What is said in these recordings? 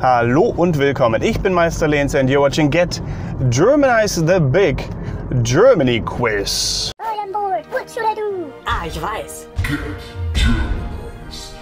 Hallo und willkommen. Ich bin Meister Lenz and you're watching Get Germanized, the big Germany quiz. I am bored. What should I do? Ah, ich weiß. Get Germanized.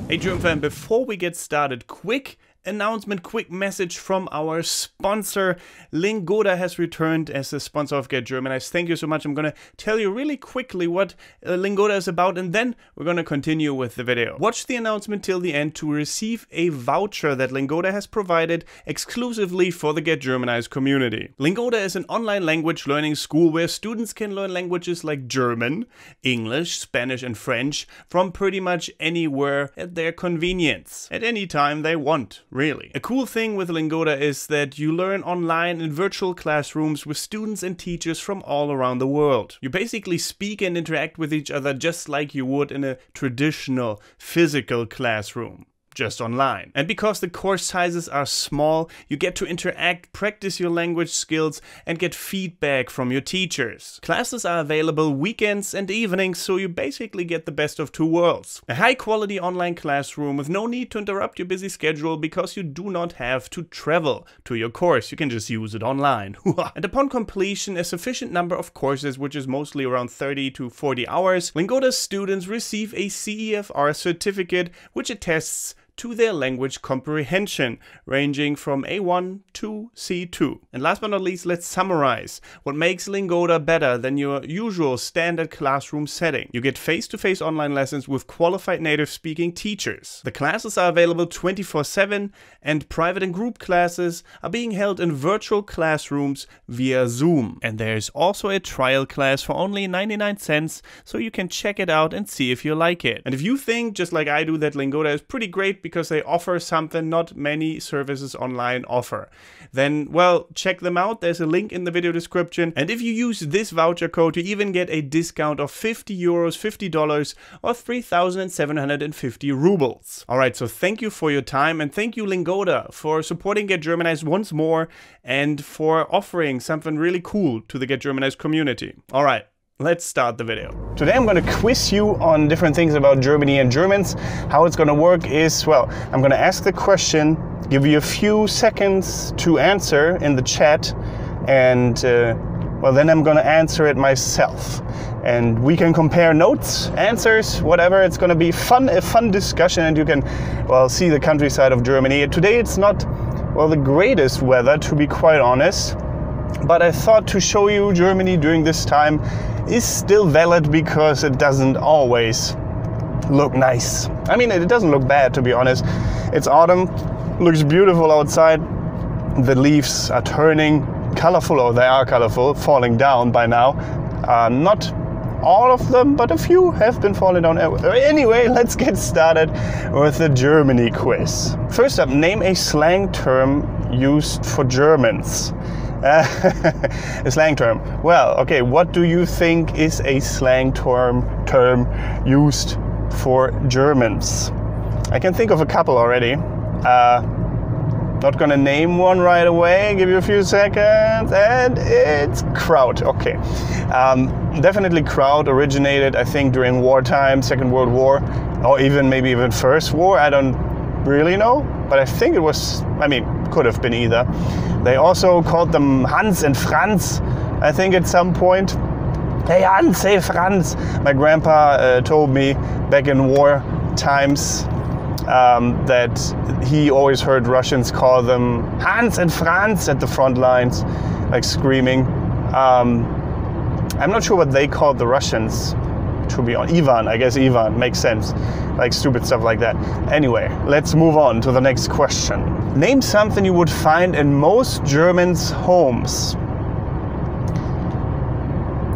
Hey German fan, before we get started, quick announcement, quick message from our sponsor. Lingoda has returned as the sponsor of Get Germanized. Thank you so much. I'm going to tell you really quickly what Lingoda is about, and then we're going to continue with the video. Watch the announcement till the end to receive a voucher that Lingoda has provided exclusively for the Get Germanized community. Lingoda is an online language learning school where students can learn languages like German, English, Spanish, and French from pretty much anywhere at their convenience, at any time they want. Really. A cool thing with Lingoda is that you learn online in virtual classrooms with students and teachers from all around the world. You basically speak and interact with each other just like you would in a traditional physical classroom. Just online. And because the course sizes are small, you get to interact, practice your language skills, and get feedback from your teachers. Classes are available weekends and evenings, so you basically get the best of two worlds. A high-quality online classroom with no need to interrupt your busy schedule because you do not have to travel to your course. You can just use it online. And upon completion, a sufficient number of courses, which is mostly around 30 to 40 hours, Lingoda students receive a CEFR certificate, which attests to their language comprehension, ranging from A1 to C2. And last but not least, let's summarize what makes Lingoda better than your usual standard classroom setting. You get face-to-face online lessons with qualified native-speaking teachers. The classes are available 24/7, and private and group classes are being held in virtual classrooms via Zoom. And there's also a trial class for only 99 cents, so you can check it out and see if you like it. And if you think, just like I do, that Lingoda is pretty great because they offer something not many services online offer, then, well, check them out. There's a link in the video description. And if you use this voucher code, you even get a discount of 50 euros, $50, or 3,750 rubles. Alright, so thank you for your time, and thank you Lingoda for supporting Get Germanized once more and for offering something really cool to the Get Germanized community. Alright. Let's start the video. Today I'm going to quiz you on different things about Germany and Germans. How it's going to work is, well, I'm going to ask the question, give you a few seconds to answer in the chat, and well, then I'm going to answer it myself. And we can compare notes, answers, whatever. It's going to be fun, a fun discussion, and you can, well, see the countryside of Germany. Today it's not, well, the greatest weather, to be quite honest. But I thought to show you Germany during this time is still valid because it doesn't always look nice. I mean, it doesn't look bad, to be honest. It's autumn, looks beautiful outside. The leaves are turning colorful, or they are colorful, falling down by now. Not all of them, but a few have been falling down. Anyway, let's get started with the Germany quiz. First up, name a slang term used for Germans. A slang term. Well, okay, what do you think is a slang term used for Germans? I can think of a couple already. Not gonna name one right away, give you a few seconds, and it's kraut. Okay. Definitely kraut originated, I think, during wartime, Second World War, or maybe even First War. I don't really know, but I think it was, I mean, could have been either. They also called them Hans and Franz, I think, at some point. Hey Hans, hey Franz. My grandpa told me back in war times that he always heard Russians call them Hans and Franz at the front lines, like screaming. I'm not sure what they called the Russians, to be honest. Ivan, I guess Ivan, makes sense. Like stupid stuff like that. Anyway, let's move on to the next question. Name something you would find in most Germans' homes.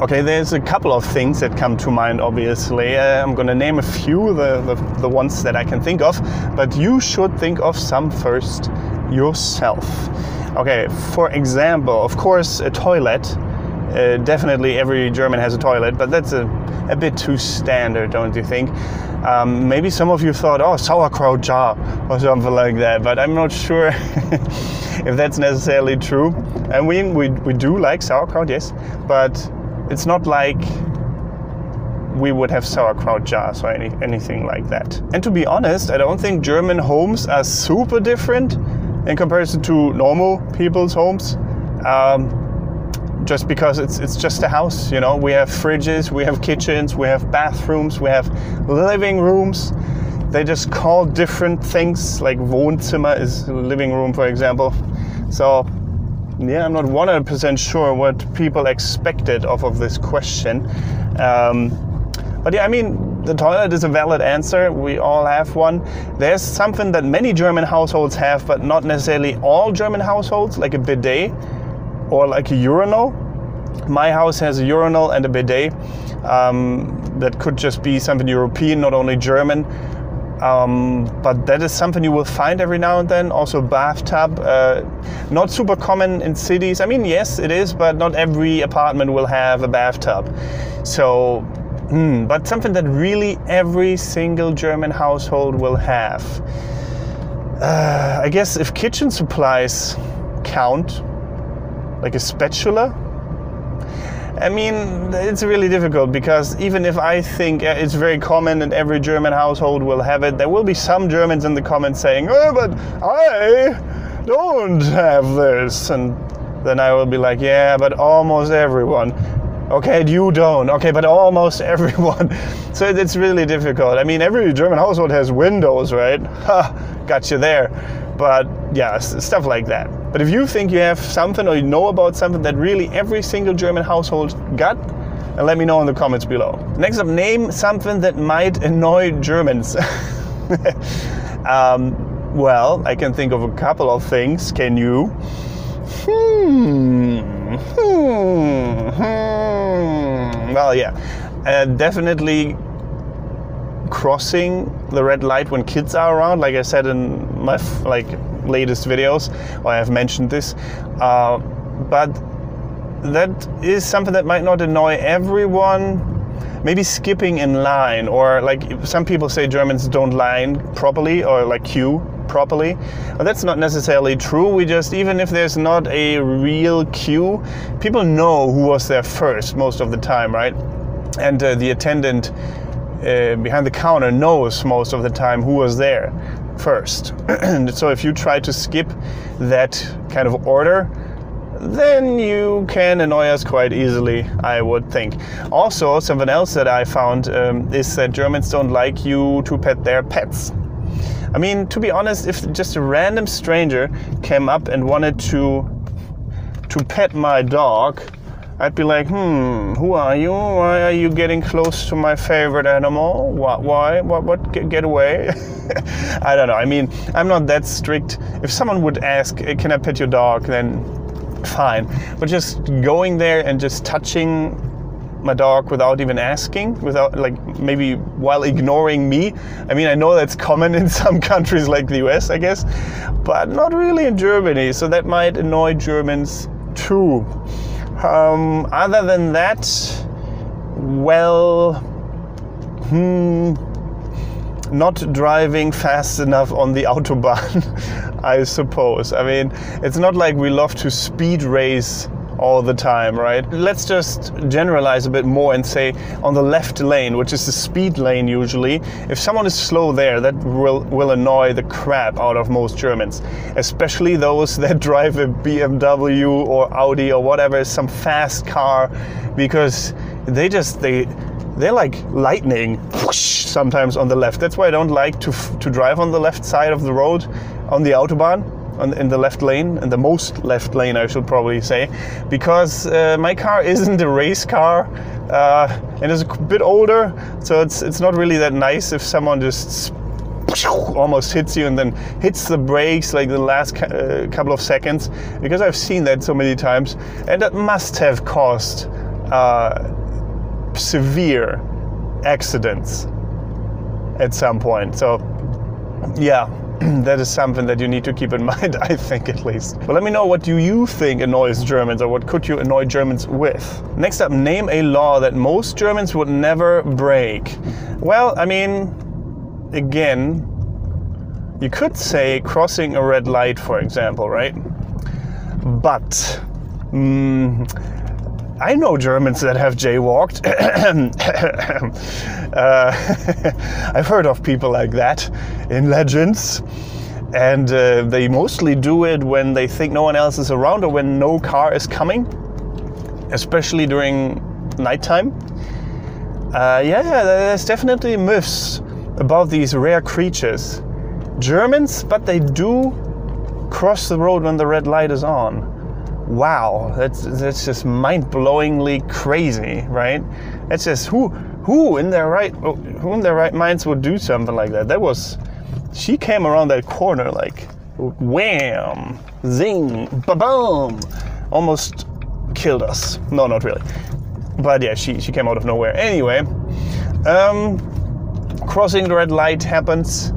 Okay, there's a couple of things that come to mind, obviously. I'm gonna name a few, the ones that I can think of, but you should think of some first yourself. Okay, for example, of course, a toilet. Definitely every German has a toilet, but that's a bit too standard, don't you think? Maybe some of you thought, oh, sauerkraut jar or something like that, but I'm not sure if that's necessarily true. And we do like sauerkraut, yes, but it's not like we would have sauerkraut jars or anything like that. And to be honest, I don't think German homes are super different in comparison to normal people's homes. Just because it's just a house, you know. We have fridges, we have kitchens, we have bathrooms, we have living rooms. They just call different things, like Wohnzimmer is living room, for example. So yeah, I'm not 100% sure what people expected of this question. But yeah, I mean, the toilet is a valid answer. We all have one. There's something that many German households have, but not necessarily all German households, like a bidet or like a urinal. My house has a urinal and a bidet. That could just be something European, not only German. But that is something you will find every now and then. Also bathtub, not super common in cities. I mean, yes, it is, but not every apartment will have a bathtub. So, but something that really every single German household will have. I guess if kitchen supplies count, like a spatula, I mean, it's really difficult, because even if I think it's very common and every German household will have it, there will be some Germans in the comments saying, oh, but I don't have this. And then I will be like, yeah, but almost everyone. Okay, you don't. Okay, but almost everyone. So it's really difficult. I mean, every German household has windows, right? Ha, got you there. But yeah, stuff like that. But if you think you have something or you know about something that really every single German household got, and let me know in the comments below. Next up, name something that might annoy Germans. Well, I can think of a couple of things. Can you? Well, yeah, definitely crossing the red light when kids are around, like I said in my latest videos, or I have mentioned this, but that is something that might not annoy everyone. Maybe skipping in line, or like some people say Germans don't line properly, or like queue properly. But that's not necessarily true. We just, even if there's not a real queue, people know who was there first most of the time, right? And the attendant behind the counter knows most of the time who was there first. And so if you try to skip that kind of order, then you can annoy us quite easily, I would think. Also, something else that I found is that Germans don't like you to pet their pets. I mean, to be honest, if just a random stranger came up and wanted to pet my dog, I'd be like, who are you? Why are you getting close to my favorite animal? Why? What? Get away. I don't know. I mean, I'm not that strict. If someone would ask, can I pet your dog? Then fine. But just going there and just touching my dog without even asking, without, like, maybe while ignoring me. I mean, I know that's common in some countries like the US, I guess, but not really in Germany. So that might annoy Germans too. Other than that, well, not driving fast enough on the Autobahn, I suppose. I mean, it's not like we love to speed race all the time, right? Let's just generalize a bit more and say on the left lane, which is the speed lane usually, if someone is slow there, that will annoy the crap out of most Germans, especially those that drive a BMW or Audi or whatever, some fast car, because they're like lightning sometimes on the left. That's why I don't like to drive on the left side of the road on the Autobahn, in the left lane, in the most left lane I should probably say, because my car isn't a race car and is a bit older, so it's not really that nice if someone just almost hits you and then hits the brakes like the last couple of seconds, because I've seen that so many times, and that must have caused severe accidents at some point. So yeah, that is something that you need to keep in mind, I think, at least. But let me know, what do you think annoys Germans, or what could you annoy Germans with? Next up, name a law that most Germans would never break. Well, I mean, again, you could say crossing a red light, for example, right? But I know Germans that have jaywalked. I've heard of people like that in legends. And they mostly do it when they think no one else is around or when no car is coming, especially during nighttime. There's definitely myths about these rare creatures. Germans, but they do cross the road when the red light is on. Wow, that's just mind-blowingly crazy, right? That's just who in their right minds would do something like that? She came around that corner like wham, zing, ba-boom, almost killed us. No, not really. But yeah, she came out of nowhere. Anyway, crossing the red light happens.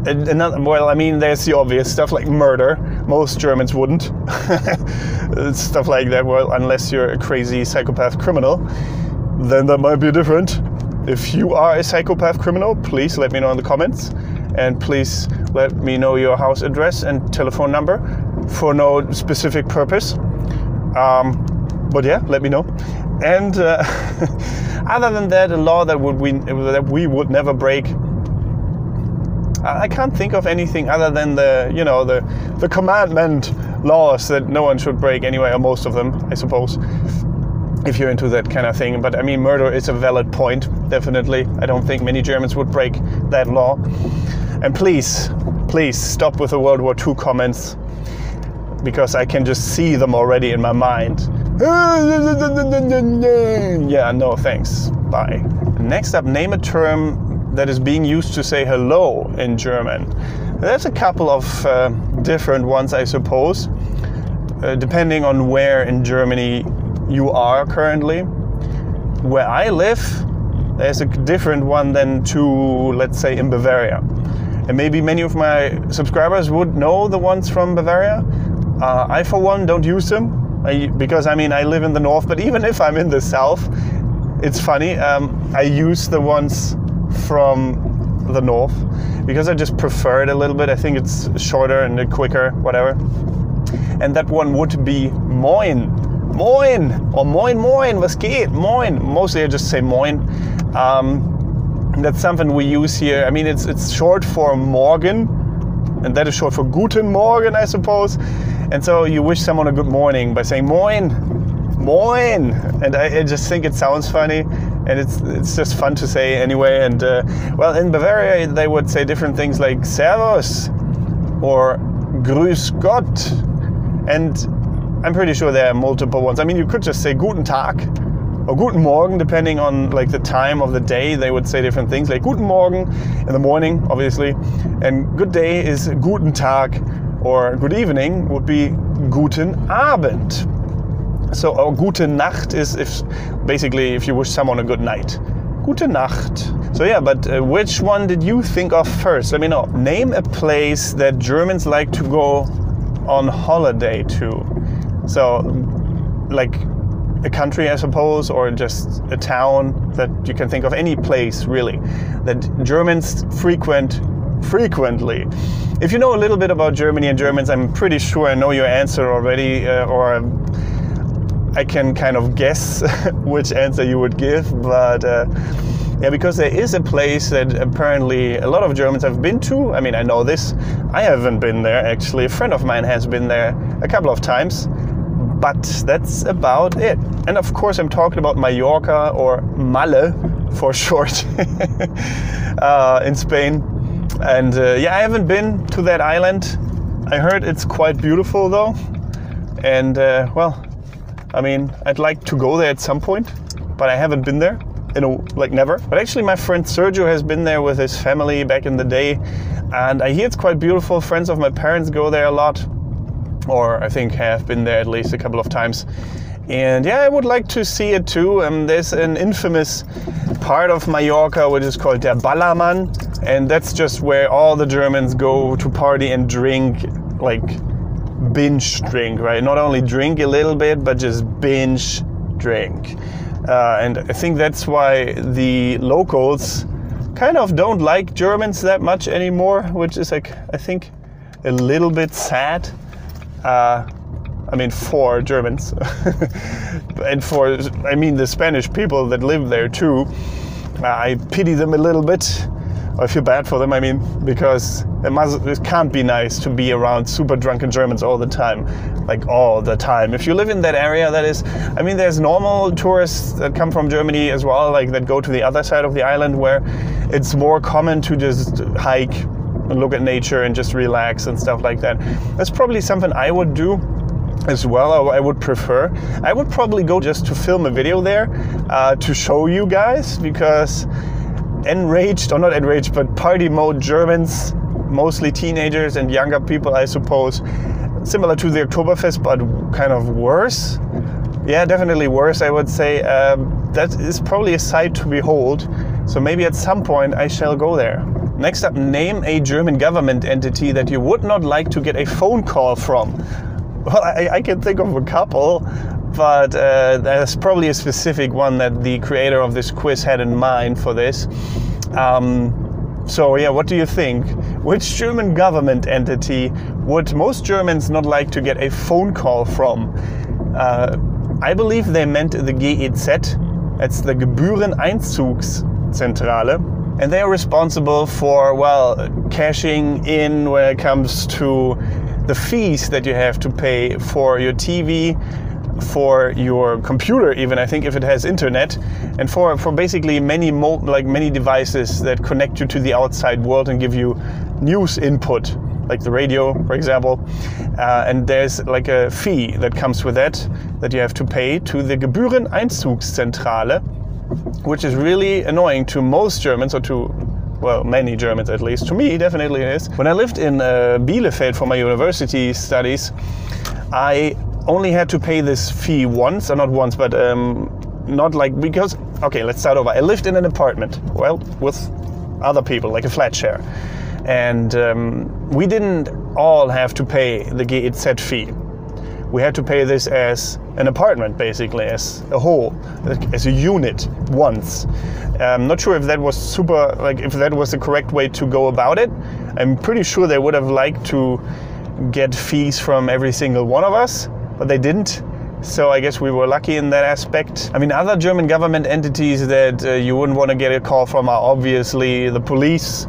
There's the obvious stuff like murder. Most Germans wouldn't. Stuff like that. Well, unless you're a crazy psychopath criminal, then that might be different. If you are a psychopath criminal, please let me know in the comments. And please let me know your house address and telephone number for no specific purpose. But yeah, let me know. And other than that, a law that we would never break. I can't think of anything other than the commandment laws that no one should break anyway, or most of them, I suppose, if you're into that kind of thing. But I mean, murder is a valid point, definitely. I don't think many Germans would break that law. And please stop with the World War II comments, because I can just see them already in my mind. Yeah, no thanks, bye. Next up, name a term that is being used to say hello in German. There's a couple of different ones, I suppose, depending on where in Germany you are currently. Where I live, there's a different one than let's say, in Bavaria. And maybe many of my subscribers would know the ones from Bavaria. I, for one, don't use them because I live in the north, but even if I'm in the south, it's funny. I use the ones from the north because I just prefer it a little bit. I think it's shorter and quicker, whatever. And that one would be moin. Moin! Or moin moin, was geht? Moin! Mostly I just say moin. That's something we use here. It's short for morgen, and that is short for guten Morgen, I suppose. And so you wish someone a good morning by saying moin, moin. And I just think it sounds funny, and it's just fun to say anyway. And in Bavaria they would say different things like servus or grüß Gott. And I'm pretty sure there are multiple ones. You could just say guten Tag or guten Morgen, depending on the time of the day. They would say different things, like guten Morgen in the morning, obviously, and good day is guten Tag, or good evening would be guten Abend. So, or gute Nacht is if you wish someone a good night. Gute Nacht. So yeah, but which one did you think of first? Let me know. Name a place that Germans like to go on holiday to. So, like a country, I suppose, or just a town that you can think of, any place really that Germans frequently. If you know a little bit about Germany and Germans, I'm pretty sure I know your answer already, or I can kind of guess which answer you would give. But yeah, because there is a place that apparently a lot of Germans have been to. I know this. I haven't been there, actually. A friend of mine has been there a couple of times. But that's about it. And of course I'm talking about Mallorca, or Malle for short, in Spain. And I haven't been to that island. I heard it's quite beautiful though. And I'd like to go there at some point, but I haven't been there, never. But actually my friend Sergio has been there with his family back in the day. And I hear it's quite beautiful. Friends of my parents go there a lot, or I think have been there at least a couple of times. And yeah, I would like to see it too. There's an infamous part of Mallorca which is called der Ballermann, and that's just where all the Germans go to party and drink, like binge drink, right? Not only drink a little bit, but just binge drink. And I think that's why the locals kind of don't like Germans that much anymore, which is I think a little bit sad. I mean, for Germans. And for, I mean, the Spanish people that live there too. I pity them a little bit. I feel bad for them, I mean, because it can't be nice to be around super drunken Germans all the time. Like, all the time. If you live in that area, that is, I mean, there's normal tourists that come from Germany as well, like that go to the other side of the island where it's more common to just hike and look at nature and just relax and stuff like that. That's probably something I would do as well, or I would prefer. I would probably go just to film a video there to show you guys, because enraged, or not enraged, but party mode Germans, mostly teenagers and younger people, I suppose, similar to the Oktoberfest, but kind of worse. Yeah, definitely worse, I would say. That is probably a sight to behold. So maybe at some point I shall go there. Next up, name a German government entity that you would not like to get a phone call from. Well, I can think of a couple, but there's probably a specific one that the creator of this quiz had in mind for this. So yeah, what do you think? Which German government entity would most Germans not like to get a phone call from? I believe they meant the GEZ. It's the Gebühreneinzugszentrale. And they are responsible for, well, cashing in when it comes to the fees that you have to pay for your TV, for your computer even, I think, if it has internet, and for basically many devices that connect you to the outside world and give you news input, like the radio, for example. And there's like a fee that comes with that you have to pay to the Gebühreneinzugszentrale, which is really annoying to most Germans, or to, well, many Germans at least. To me, definitely it is. When I lived in Bielefeld for my university studies, I only had to pay this fee once, or not once, but not like, because, okay, let's start over. I lived in an apartment, well, with other people, like a flat share. And we didn't all have to pay the GEZ fee. We had to pay this as an apartment, basically, as a whole, as a unit, once. I'm not sure if that was if that was the correct way to go about it. I'm pretty sure they would have liked to get fees from every single one of us, but they didn't. So I guess we were lucky in that aspect. I mean, other German government entities that you wouldn't want to get a call from are obviously the police,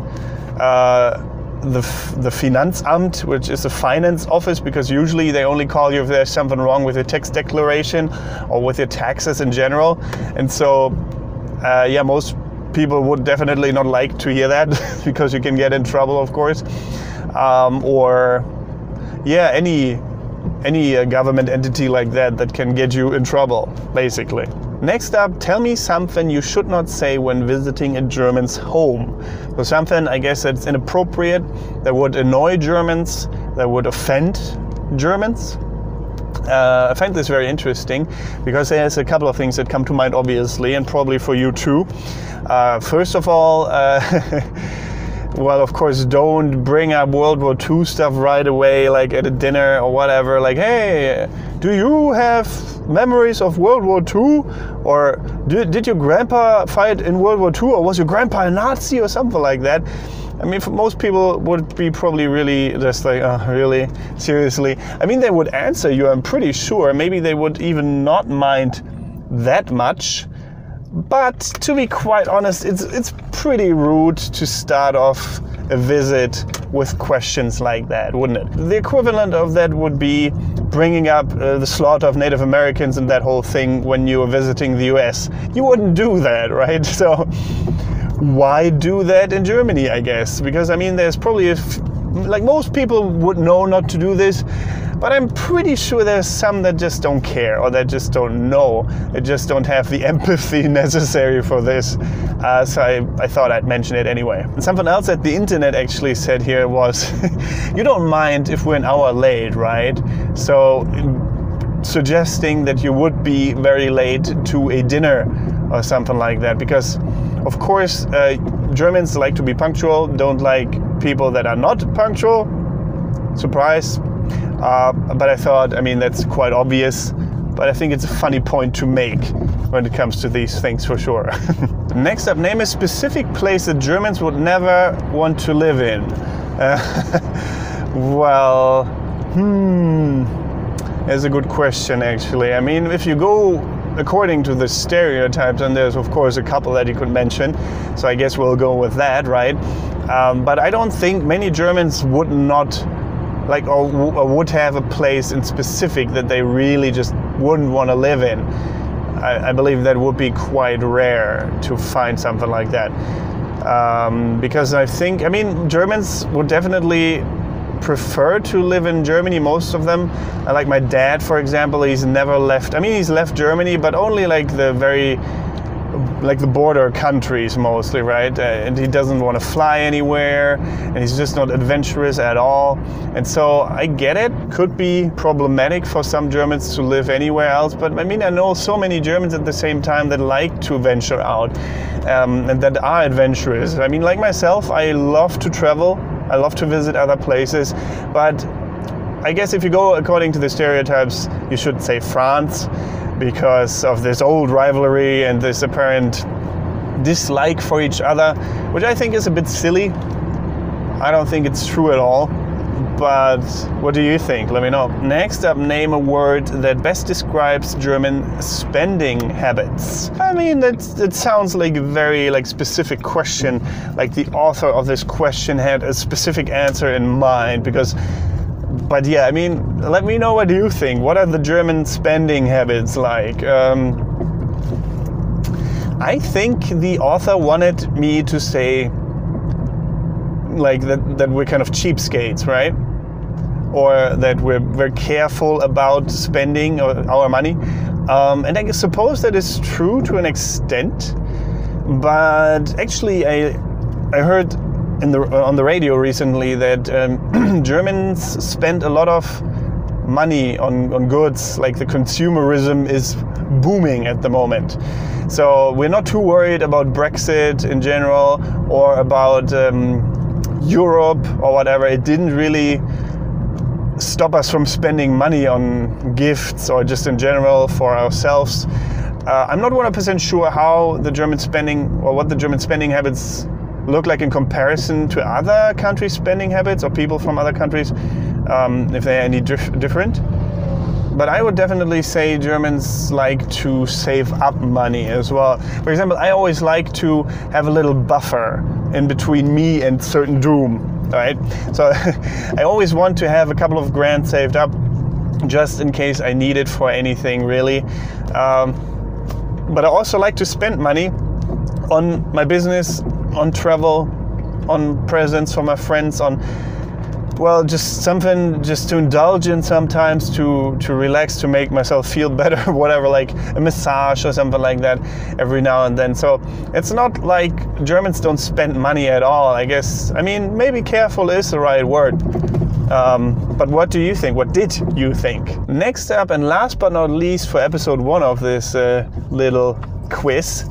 the Finanzamt, which is a finance office, because usually they only call you if there's something wrong with your tax declaration or with your taxes in general. And so, yeah, most people would definitely not like to hear that because you can get in trouble, of course. Or, yeah, any government entity like that can get you in trouble, basically. Next up, tell me something you should not say when visiting a German's home. So something, I guess, that's inappropriate, that would annoy Germans, that would offend Germans. I find this very interesting because there's a couple of things that come to mind, obviously, and probably for you too. First of all, well, of course, don't bring up World War II stuff right away, like at a dinner or whatever. Like, hey, do you have memories of World War II? Or did your grandpa fight in World War II? Or was your grandpa a Nazi or something like that? I mean, for most people would be probably really just like, oh, really? Seriously? I mean, they would answer you, I'm pretty sure. Maybe they would even not mind that much. But to be quite honest, it's pretty rude to start off a visit with questions like that, wouldn't it? The equivalent of that would be bringing up the slaughter of Native Americans and that whole thing when you were visiting the US. You wouldn't do that, right? So why do that in Germany, I guess? Because, I mean, there's probably, like, most people would know not to do this, but I'm pretty sure there's some that just don't care, or that just don't know. They just don't have the empathy necessary for this. So I thought I'd mention it anyway. And something else that the internet actually said here was, you don't mind if we're an hour late, right? So suggesting that you would be very late to a dinner or something like that. Because, of course, Germans like to be punctual, don't like people that are not punctual. Surprise. But I thought, I mean, that's quite obvious, but I think it's a funny point to make when it comes to these things, for sure. Next up, name a specific place that Germans would never want to live in. Well, is a good question, actually. I mean, if you go according to the stereotypes, and there's of course a couple that you could mention, so I guess we'll go with that, right? But I don't think many Germans would not like or would have a place in specific that they really just wouldn't want to live in. I believe that would be quite rare to find something like that. Because I mean, Germans would definitely prefer to live in Germany, most of them. Like my dad, for example, he's never left. I mean, he's left Germany, but only like the border countries mostly, right? And he doesn't want to fly anywhere, and he's just not adventurous at all. And so I get it, could be problematic for some Germans to live anywhere else, but I mean, I know so many Germans at the same time that like to venture out and that are adventurous. I mean, like myself, I love to travel, I love to visit other places, but I guess if you go according to the stereotypes, you should say France, because of this old rivalry and this apparent dislike for each other, which I think is a bit silly. I don't think it's true at all. But what do you think? Let me know. Next up, name a word that best describes German spending habits. I mean, that sounds like a very specific question. Like the author of this question had a specific answer in mind, but yeah, I mean, let me know what you think. What are the German spending habits like? I think the author wanted me to say like that we're kind of cheapskates, right? Or that we're careful about spending our money. And I suppose that is true to an extent. But actually, I heard on the radio recently that Germans spend a lot of money on goods. Like the consumerism is booming at the moment. So we're not too worried about Brexit in general or about Europe or whatever. It didn't really stop us from spending money on gifts or just in general for ourselves. I'm not 100% sure how the German spending or what the German spending habits look like in comparison to other countries' spending habits or people from other countries, if they're any different. But I would definitely say Germans like to save up money as well. For example, I always like to have a little buffer in between me and certain doom, right? So I always want to have a couple of grand saved up just in case I need it for anything really. But I also like to spend money on my business, on travel, on presents for my friends, on just something just to indulge in sometimes, to relax, to make myself feel better, whatever, like a massage or something like that every now and then. So it's not like Germans don't spend money at all, I guess. I mean, maybe careful is the right word. But what do you think? What did you think? Next up, and last but not least for episode 1 of this little quiz,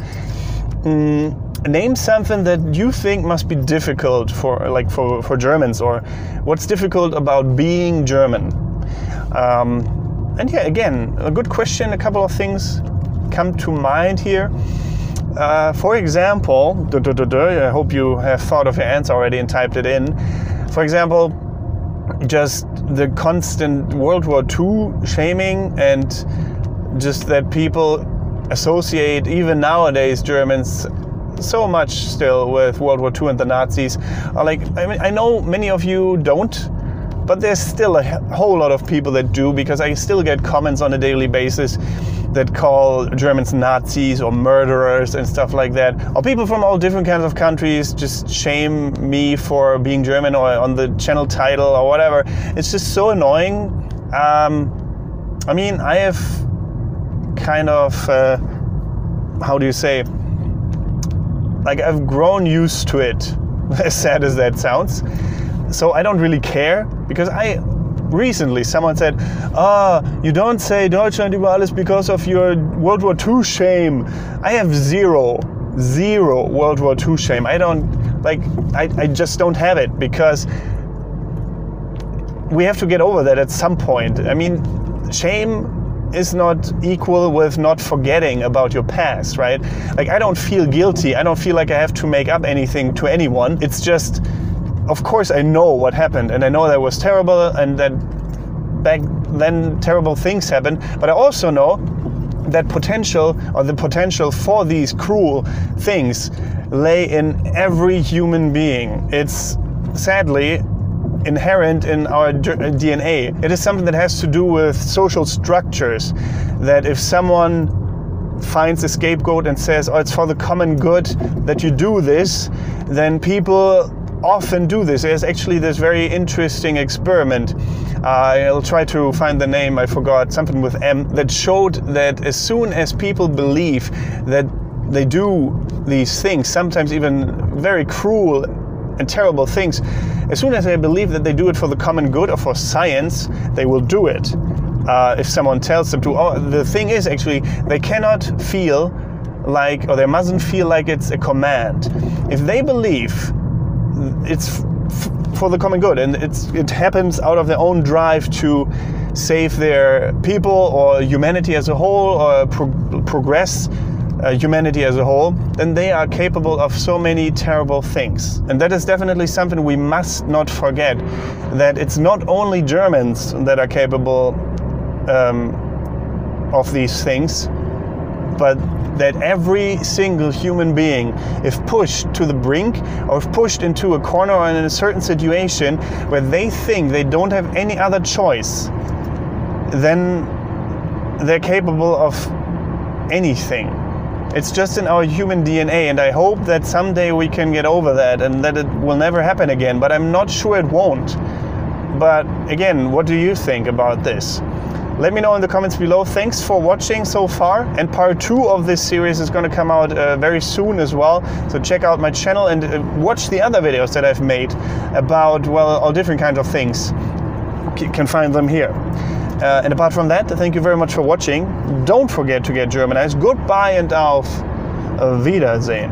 name something that you think must be difficult for Germans, or what's difficult about being German. And yeah, again, a good question. A couple of things come to mind here. For example, I hope you have thought of your answer already and typed it in. For example, just the constant World War II shaming, and just that people associate, even nowadays, Germans so much still with World War II and the Nazis. I know many of you don't, but there's still a whole lot of people that do, because I still get comments on a daily basis that call Germans Nazis or murderers and stuff like that. Or people from all different kinds of countries just shame me for being German, or on the channel title or whatever. It's just so annoying. I mean, I have kind of, how do you say, I've grown used to it, as sad as that sounds. So I don't really care, because recently someone said, you don't say Deutschland über alles because of your World War II shame. I have zero World War II shame. I don't, I just don't have it, because we have to get over that at some point. I mean, shame is not equal with not forgetting about your past, right? I don't feel guilty. I don't feel like I have to make up anything to anyone. It's just, of course I know what happened, and I know that was terrible, and that back then terrible things happen, but I also know that the potential for these cruel things lay in every human being. It's sadly inherent in our DNA. It is something that has to do with social structures, that if someone finds a scapegoat and says, oh, it's for the common good that you do this, then people often do this. There's actually this very interesting experiment. I'll try to find the name, I forgot, something with M, that showed that as soon as people believe that they do these things, sometimes even very cruel and terrible things, as soon as they believe that they do it for the common good or for science, they will do it. If someone tells them to. Oh, the thing is actually, they cannot feel like, or they mustn't feel like it's a command. If they believe it's for the common good and it happens out of their own drive to save their people or humanity as a whole, or progress humanity as a whole, then they are capable of so many terrible things. And that is definitely something we must not forget, that it's not only Germans that are capable of these things, but that every single human being, if pushed to the brink or if pushed into a corner or in a certain situation where they think they don't have any other choice, then they're capable of anything. It's just in our human DNA, and I hope that someday we can get over that and that it will never happen again, but I'm not sure it won't. But again, what do you think about this? Let me know in the comments below. Thanks for watching so far, and part 2 of this series is going to come out very soon as well, so check out my channel and watch the other videos that I've made about, well, all different kinds of things. You can find them here. And apart from that, thank you very much for watching. Don't forget to get Germanized. Goodbye and auf Wiedersehen.